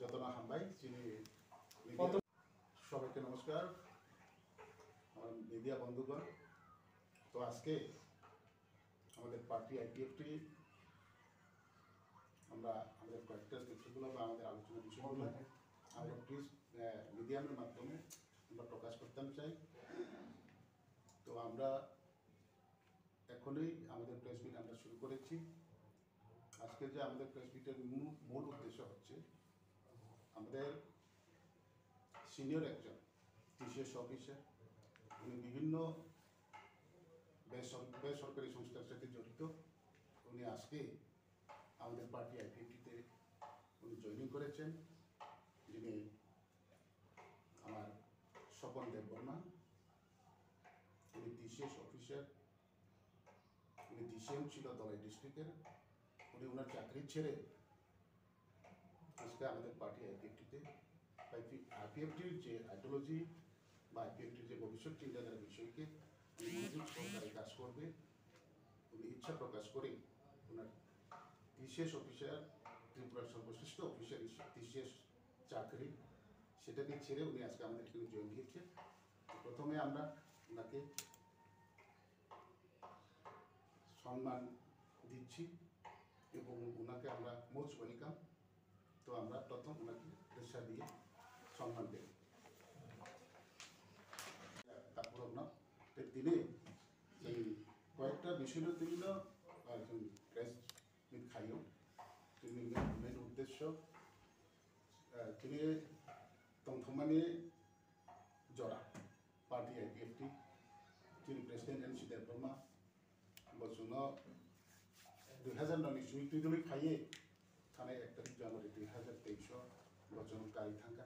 যতনা হামবাই চিনি সবাইকে নমস্কার আমার মিডিয়া বন্ধুগণ। তো আজকে আমাদের পার্টি আইপিএফটি আমরা আমাদের কয়েকটা বিষয়গুলো বা আমাদের আলোচনা বিষয়গুলো আমরা প্লিজ মিডিয়ামের মাধ্যমে আমরা প্রকাশ করতে চাই। তো আমরা এখনই আমাদের প্রেস মিট আমরা শুরু করেছি। আজকে যে আমাদের প্রেস মিটের মূল উদ্দেশ্য হচ্ছে আমাদের সিনিয়র একজন টিসিএস অফিসার, উনি বিভিন্ন বেসরকারি সংস্থার সাথে জড়িত। উনি আজকে আমাদের পার্টি আইপিএফটিতে উনি জয়েনিং করেছেন, যিনি আমার স্বপন দেববর্মা। উনি টিসিএস অফিসার, উনি ডিসিএম ছিল দলাই ডিস্ট্রিক্টের। উনি ওনার চাকরি ছেড়ে আজকে আমাদের পার্টি আইপিএফটিতে আইপিএফটির যে আইডিওলজি বা আইপিএফটির যে ভবিষ্যৎ চিন্তাধারার বিষয়কে সরকারে কাজ করবে উনি ইচ্ছা প্রকাশ করে ওনার টিসিএস অফিসার, ত্রিপুরার সর্বশ্রেষ্ঠ অফিসার টিসিএস চাকরি সেটাকে ছেড়ে উনি আজকে আমাদের এখানে জয়েন দিয়েছে। প্রথমে আমরা ওনাকে সম্মান দিচ্ছি এবং ওনাকে আমরা মোস্ট ওয়েলকাম। তো আমরা প্রথম ওনাকে পেশা দিয়ে সম্মান দেব। তারপর না তিনি এই কয়েকটা বিষয় তিনি প্রেস মিট খাইও তিনি মেন উদ্দেশ্য তিনি তংথমানি জরা পার্টি আইপিএফটি তিনি প্রেসিডেন্ট এনসি দেববর্মা বসুন 2009 সুইটুই খাইয়ে থানায় 1 তারিখ জানুয়ারি 2023 বচন কারি থাকা।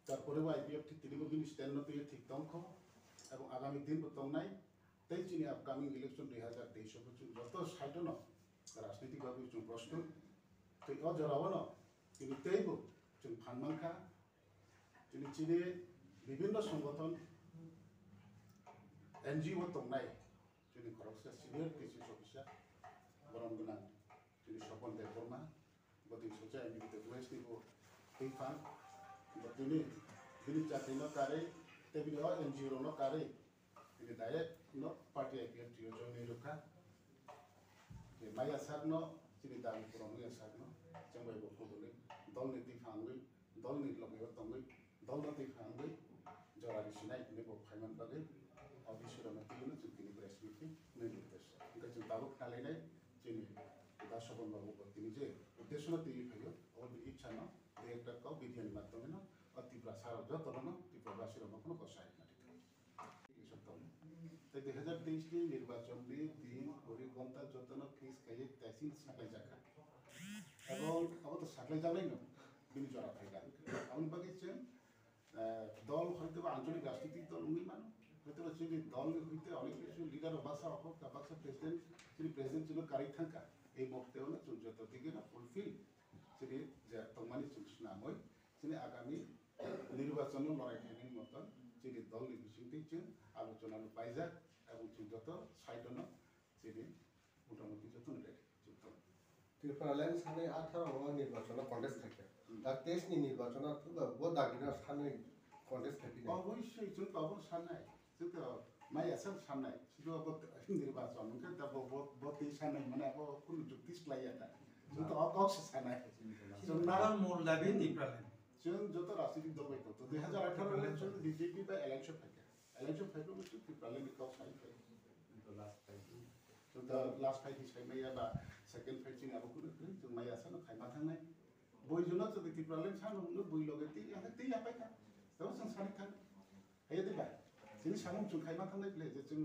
তারপরেও আইপিএফটি তিনি স্ট্যান্ড ঠিক তংখ এবং আগামী দিন তংনাই তাই চিনি আপকামিং ইলেকশন 2023 পর্যন্ত যত সাইটন রাজনৈতিকভাবে जों প্রশ্ন তো অজরাবন তিনি তেইব जों ফানমানখা তিনি চিনি বিভিন্ন সংগঠন এনজিও তংনাই তিনি খরগসা সিনিয়র টিসিএস অফিসার বরমগোনাं তিনি স্বপন দেববর্মা বদি সোজা এমবিতে ওয়েস্ট নিব এই ফান তিনি চাকরি ন কারে তেবিল এনজিও ন কারে তিনি ডাইরেক্ট ন পার্টি আইপিএফটি জয়েন রক্ষা যে মাইয়া সাগন তিনি দাবি পুরনো সাগন जोंबो बखौबोले दल नीति फांगै दल नीति लगे तंगै दल नीति फांगै जरारि सिनाय नेबो फाइमान बागै अफिसरनो तिनो जों तिनि प्रेस मिटि निर्देश इनका जों दाबो खालायनाय जोंनि दासबन बाबू तिनि जे उद्देश्य न तिनि फैयो और इच्छा न एक का विधिनि माध्यमे न अतिप्रा सारा जतन न तिप्राबासीर मखनो कसाय नाति তাই 2023 টি নির্বাচনে দিন পরিকল্পনা যতন ফিস খাইয়ে তাইসিন সাপ্লাই জায়গা এবং আমাদের সাপ্লাই জানাই না বিনি জড়া ফাইলা আমি বাগিছেন দল হয়তো আঞ্চলিক রাজনৈতিক দল উনি মানু হয়তো যদি দল হইতে অনেক কিছু লিডার বাসা হোক বাসা প্রেসিডেন্ট যিনি প্রেসিডেন্ট ছিল কারি থাকা এই মক্তেও না যত দিকে না ফুলফিল যিনি যে তমানি নামই যিনি আগামী নির্বাচন লড়াই খাইনি মতন যিনি দলनि बिथिंथिं आलोचना पाइजाक এবং যত সাইটন যিনি মোটামুটি যত যুক্ত ত্রিপুরাল্যান্ড সানে 18 নির্বাচন কন্টেস্ট থাকে তার 23 নি নির্বাচন ও দাগিনা সানে কন্টেস্ট থাকে অবশ্যই जों বাবু সানাই जों মাই আসাম সানাই শুধু নির্বাচন কে তা বতি সানাই মানে আবো কোন যুক্তি স্লাইয়া না जों তো অকস সানাই जों নারায়ণ মূল দাবি ত্রিপুরাল্যান্ড जों যত রাজনৈতিক দল হইতো তো 2018 ইলেকশন বিজেপি বা ইলেকশন ফাইভ में ত্রিপুরাল্যান্ড কাউ সাই ফাই তো लास्ट फाइट हिसाबै मैयाबा सेकेंड फाइट जों आबो कुनो जों मैया सान खायमा थांनाय बयजों जों त्रिपुराल्যান্ड सान हमनो बय लगे ती आपाय था तो जों सानै थां हाय देबा जों सामों जों खायमा थांनाय प्ले जों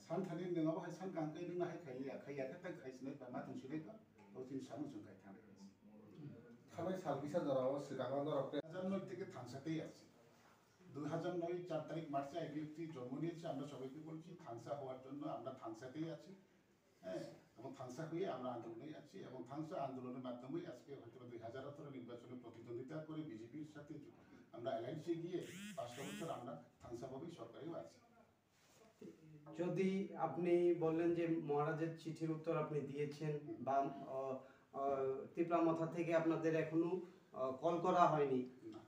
सान थानि नङाबा हाय सान गांकै नों हाय खाया था खायसनाय बा मा दोंसुनाय का तो जों सामों जों खाय थांनाय খানায় সার্ভিসা জরাও সিগাঙ্গন রপে 2009 থেকে থানসাতেই আছে 2009 4 তারিখ মার্চে আইপিএফটি জন্ম নিয়েছে। আমরা সবাইকে বলছি থানসা হওয়ার জন্য আমরা থানসাতেই আছি হ্যাঁ এবং থানসা হয়ে আমরা আন্দোলনেই আছি এবং থানসা আন্দোলনের মাধ্যমেই আজকে হয়তো 2018 নির্বাচনে প্রতিদ্বন্দ্বিতা করে বিজেপির সাথে আমরা অ্যালায়েন্সে গিয়ে 5 বছর আমরা থানসাভাবেই সরকারেও আছি। যদি আপনি বললেন যে মহারাজের চিঠির উত্তর আপনি দিয়েছেন বা ত্রিপুরা মাথা থেকে আপনাদের এখনো কল করা হয়নি। না।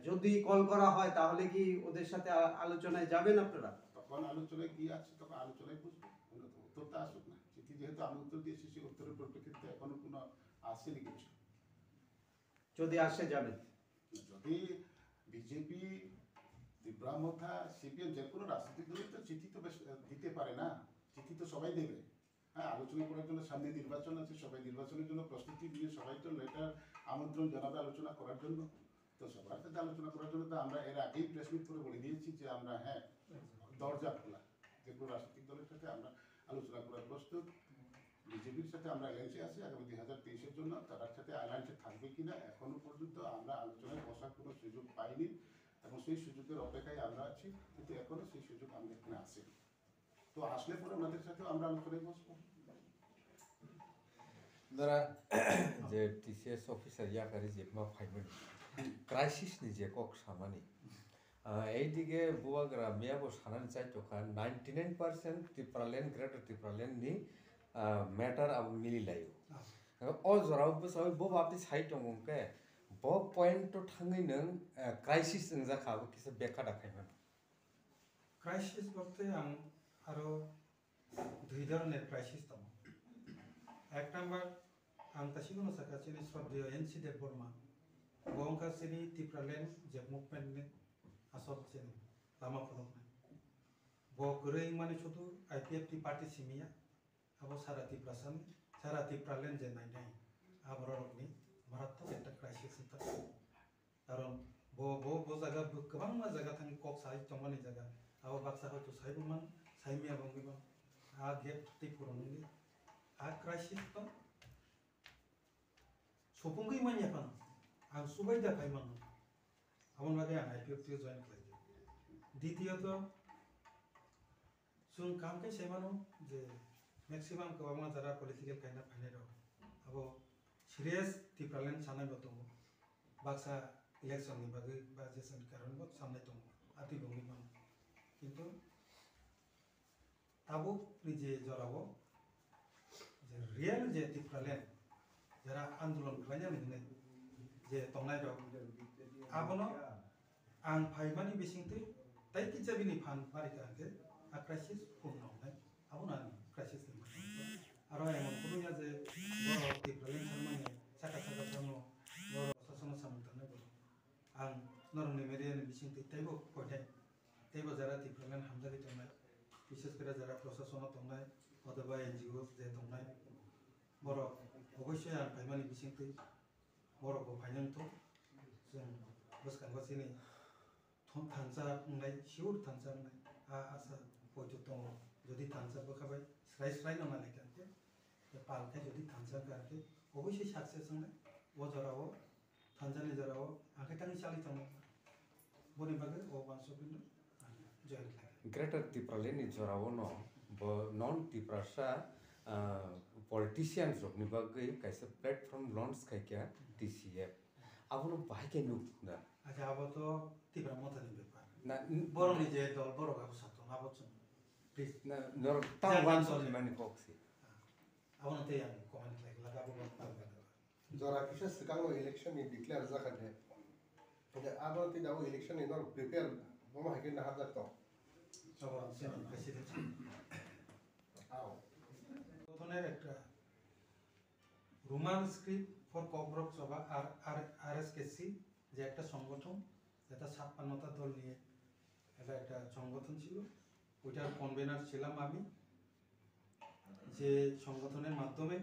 যদি কল করা হয় তাহলে কি ওদের সাথে আলোচনায় যাবেন আপনারা? তখন আলোচনায় কি আছে তখন আলোচনায় বুঝবো, উত্তরটা আসুক না। চিঠি যেহেতু আমি উত্তর দিয়েছি, সেই উত্তরের পরিপ্রেক্ষিতে এখনো কোনো আসেনি কিছু। যদি আসে যাবেন। যদি বিজেপি, তীব্রামথা, সিপিএম যে কোনো রাজনৈতিক দলই তো চিঠি তো দিতে পারে না, চিঠি তো সবাই দেবে। হ্যাঁ, আলোচনা করার জন্য সামনে নির্বাচন আছে, সবাই নির্বাচনের জন্য প্রস্তুতি নিয়ে সবাই তো লেটার আমন্ত্রণ জানাবে আলোচনা করার জন্য। তো সবার সাথে আলোচনা করার জন্য তো আমরা এর আগেই প্রেস মিট করে বলে দিয়েছি যে আমরা হ্যাঁ দরজা খোলা, যে কোনো রাজনৈতিক দলের সাথে আমরা আলোচনা করার প্রস্তুত। বিজেপির সাথে আমরা অ্যালায়েন্সে আছি আগামী 2023-এর জন্য। তার সাথে অ্যালায়েন্সে থাকবে কিনা এখনো পর্যন্ত আমরা আলোচনায় বসার কোনো সুযোগ পাইনি, এবং সেই সুযোগের অপেক্ষায় আমরা আছি, কিন্তু এখনো সেই সুযোগ আমাদের এখানে আসেনি। তো আসলে পরে ওনাদের সাথে আমরা আলোচনায় বসবো। Dara je TCS officer ya kari je ma faimani crisis ni je kok samani এইদিকে বুয়াগ্রা মিয়াবো সানান চাই তোকা 99% Tripuraland greater Tripuraland ni matter ab mili layo o jorao bosai bo bapti sai tongongke bo point to thangai nang crisis ngja khabo kisa bekha dakhaiman crisis বলতে আরো দুই ধরনের crisis দङ। এক number তাसिगुनो साखाथिनि श्रद्धेय एनसि देव Burma बंकासिनि टिप्रालेण्ड जे मुभमेन्टनि आसल जेन लामा फलकनाय ब गोरै माने शुधु आईपीएफटी पार्टी सिमिया अब सारा टिप्रासान सारा टिप्रालेण्ड जे नायनाय आबररकनि मारात्मक एक क्राइसिस था। कारण ब जायगा गोबां मा जायगा थांनि कक साइ तंमानि जायगा अब बाक्सा हयतो साइबुमान साइमिया बंगिबा आ गेट टिपुरननि आ क्राइसिस तो सफंगै मानिया फान आं सुबाय दा फाइमान आवन बागे आं आईपीएफटी जॉइन खालायो। द्वितीयत जों कामके सेमानो जे मैक्सिमाम गोबां जारा पलिटिकल काइना फाइनाय दं अब सीरियस टिप्रालेण्ड सानाय दं बाक्सा इलेक्शन नि बागे बा जेसन कारण बो सामनाय दं आति बंगि मान किन्तु ताबो निजे जरावो जे रियल जे टिप्रालेण्ड जरा आंदोलन खालामनानै जे तंनाय दं आबनो आं फाइमानि बिसिंते ताइकिजाबिनि फान बारिकाके आ क्राइसिस पूर्णनाय आबोना क्राइसिस नि आरो एमन कुनुया जे बर टिप्रालेण्ड सारमाने साका साका सामो बर शासन सामंताने बर आं नरमनि मेरियानि बिसिंते ताइबो फयथाय ताइबो जरा टिप्रालेण्ड हामजारि तंनाय विशेष करे जरा प्रशासन तंनाय अथवा एनजीओ जे तंनाय बर अवश्य आं फाइमानि बिसिंते बरखौ फाइनांथ' जों गोसोखांगासिनो थांजानाय सिउर थांजानाय आसा हयथ' दङ जुदि थांजाबोखाबाय स्राय स्राय नङा लेखानके पालखाय जुदि थांजागारके अवश्य साक्सेस जानाय ओ जराव थांजानाय जराव आखाय थांनि सालि थांनो बनि बागै ओ बांसबिनो जयन greater टिप्रालेण्ड ni jorao no bo non tiprasa politicians rokni bagai kaisa platform launch khaikya TCF abono bahike nu na আচ্ছা আবো তো তীব্র মতানি ব্যাপার na বড় নিজে দল বড় গাবো সাথে আবো please na nor ta wan so mani koksi আবনো তে আমি কমেন্ট লাগাবো जरा किसा सिगांनो इलेक्शन नि डिक्लेयार जाखादे जे आबो ति दाबो इलेक्शन नि नर प्रिपेयार बमा हाके ना हाजा तो সবার সেমি প্রেসিডেন্ট आओ প্রথমের একটা রোমান স্ক্রিপ্ট ফর ককব্রক সভা আরএসকেসি যে একটা সংগঠন যেটা 56টা দল নিয়ে এটা একটা সংগঠন ছিল ওইটার কনভেনার ছিলাম আমি যে সংগঠনের মাধ্যমে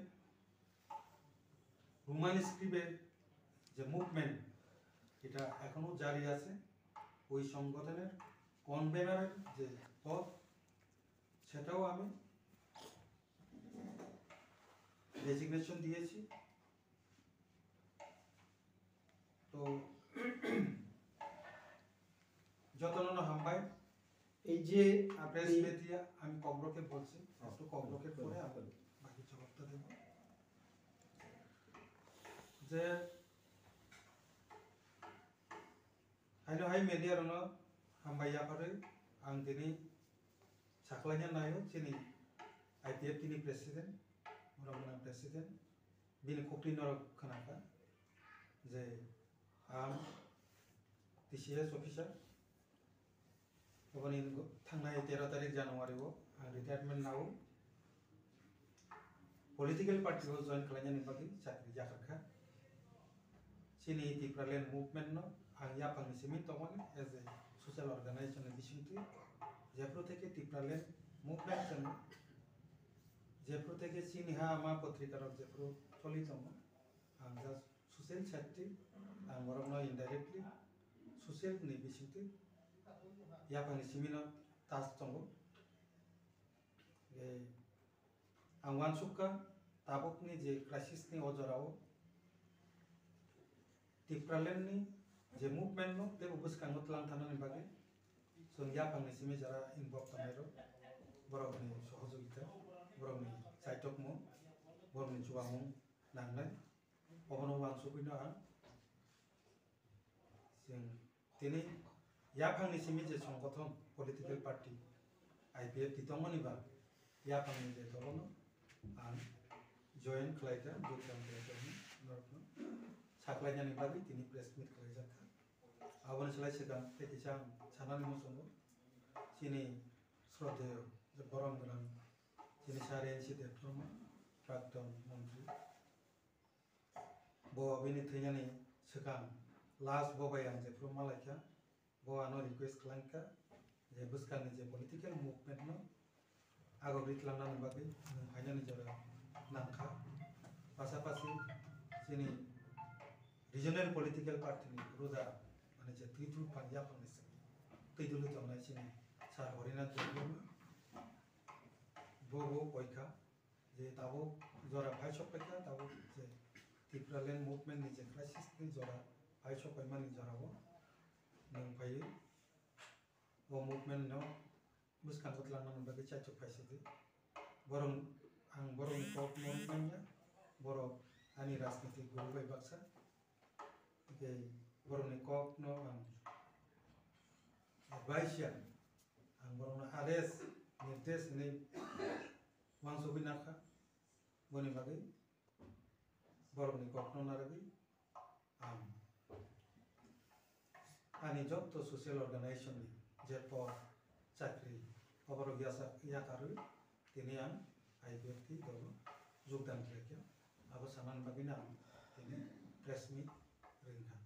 রোমান স্ক্রিপ্টের যে মুভমেন্ট এটা এখনো জারি আছে ওই সংগঠনের কনভেনারের যে পদ সেটাও আমি রেজিগনেশন দিয়েছি। তো যতন হামবাই এই যে প্রেস আপনি মিডিয়া আমি কবরকে বলছি একটু কবরকের পরে আমি বাকি জবাবটা দেব যে हायनो हाय मेडिया रनो हामबाया पारे आं दिनै साख्लायना नायो जेनि आईपीएफ नि प्रेसिडेंट मुरामुना प्रेसिडेंट बिनि कपि नरक खोनाखा जे आं TCS officer अबनि थांनाय 13 तारिख जानुवारियाव आं रिटायारमेन्ट नाव पलिटिकल पार्टीआव जइन खालामनायनि बागै साख्रि जाखारखा सिनि टिप्रालेन्ड मुभमेन्ट न आं याफांनि सिमिन दंमोन एज ए ससियेल अर्गानाइजेशन बिसिंथि जेफ्रो थेके टिप्रालेन्ड मुभमेन्ट जों जेफ्रो थेके सिनि हा मा पत्रिका रक जेफ्रो चलि दङ आं जास्ट ससियेल साइडथि आं बरनो इनडाइरेक्टली ससियेल नि बिसिंथि याफांनि सिमिन टास्क दङ आं वानसुका ताबकनि जे क्राइसिसनि अजराव टिप्रालेन्डनि जे मुभमेन्ट न बेबो बुसखांनो थानानै बागै जों याफांनि सिमि जारा इनभल्व थानायरो बरकनि सहयोगिता बरकनि साइटकमो बरकनि जुवामु नांनाय अबनो वानसुकैनो आं जों दिनै याफांनि सिमि जे संगठन पलिटिकल पार्टी IPF दिदंमोनिबा याफांनि जे दलनो आं जइन खालायदा जोगदान खालायदा साख्लायनायनि बागै दिनै प्रेस मिट खालायजाखा आवन सोलाय सिगां तेकिसा सानानि मोसंगो सिनि श्रद्धेय जे बरम गोनां सिनि सारे देरफ्रोमो प्राक्तन मन्त्री बिनि थैनानै सिगां लास्ट बबाय आं जेफ्रो मालायखा बआनो रिक्वेस्ट खालामखा जे बुसखानि जे पलिटिकल मुभमेन्ट न आगोग्रि खालामनायनि बागै फाइनानि जरा नांखा पासापासि सिनि रिजनल पलिटिकल पार्टी रोजा माने जे थैथुल फान्या फांनिसि थैथुल दंनाय सिनि सार हरिनाथ देवबर्मा बो बयखा जे दाबो जरा फाइ सपायखा दाबो जे टिप्रालेन्ड मुभमेन्ट नि जे क्राइसिस नि जरा फाइ सपायमानि जराबो नंफायो वो मुभमेन्ट न बुसखांखो खालामनानै बागै चाइटो फाइसिदि बरं आं बरंनि कप मुभमेन्टया बर आंनि राजनीति गुरु बाय बाक्सा के बरंनि कप न आं एडभाइसिया आं बरंनो आदेश निर्देश नै वांसुबिनाखा बनि बागै बरंनि कप न नारगै आं आंनि जब तो सोशल अर्गानाइजेशन जे पर चाकरी अबर याकारो दिनै आं IPF थि दल योगदान खालामो अब सामान बागैनो आं दिनै प्रेस मिट रिंखा